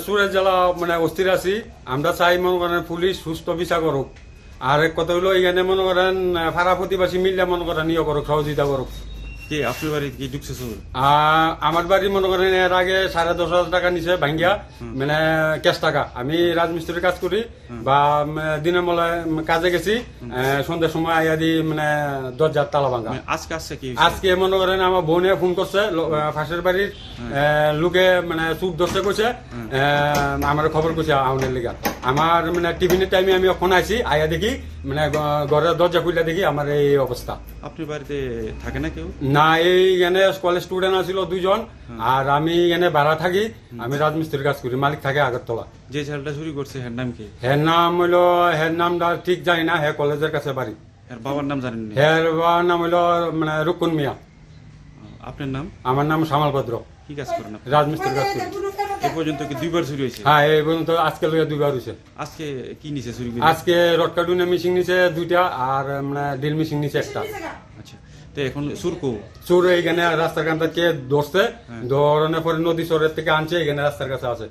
সুরেশ জেলা মানে অস্থির আছি। আমরা চাই মনে করেন পুলিশ সুস্থ বিচার করুক। আর এক কথা হলো এখানে মনে করেন পাড়া প্রতিবাসী মিললে মনে করেন ইয়ে করুক, সহযোগিতা করুক। কে আপনার বাড়ি কি ঢুকছে চোর? আমার বাড়ি মনে করেন এর আগে 10,500 টাকা নিছে ভাঙ্গিয়া, মানে ক্যাশ টাকা। আমি রাজমিস্ত্রির কাজ করি বা দিনের বেলায় কাজে গেছি, সন্ধ্যার সময় আইয়া দি মানে দরজার তালা ভাঙ্গা। মানে আজকে আসছে কি? আজকে মনে করেন আমার বোনে ফোন করছে, পাশের বাড়ির লোকে মানে চুপ ধরছে কইছে, আমার খবর কইছে আউনের লিগা। আমার মানে টিফিনের টাইমে আমি ওখানে আইছি, আইয়া দেখি মানে ঘরের দরজা খুলে দেখি আমার এই অবস্থা। আপনার বাড়িতে থাকে না কেউ? না, এইখানে কলেজ স্টুডেন্ট আছিল 2 জন, আর আমি এখানে ভাড়া থাকি। আমি রাজমিস্ত্রির কাজ করি, মালিক থাকে আগরতলা। যে ছেলেটা চুরি করছে এর নাম কি? হের নাম হইলো, হের নামটা ঠিক জানি না, হে কলেজের কাছে বাড়ি। এর বাবার নাম জানেন না? হের বাবার নাম হইলো মানে রুকুন মিয়া। আপনার নাম? আমার নাম শ্যামল ভদ্র, কি কাজ করেন আপনি? রাজমিস্ত্রির কাজ করি। এ পর্যন্ত কি 2বার চুরি হয়েছে? হ্যাঁ, এই পর্যন্ত আজকে লইয়া 2বার হয়েছে। আজকে কি নিছে চুরি করে? আজকে রড কার্টুনের মেশিন নিছে 2টা, আর মানে ড্রিল মেশিন নিছে 1টা। আচ্ছা, তো এখন চুর কো? চোর এইখানে রাস্তার কাছে কে ধরছে, ধরনের পরে নদী চরের থেকে আনছে, এখানে রাস্তার কাছে আছে।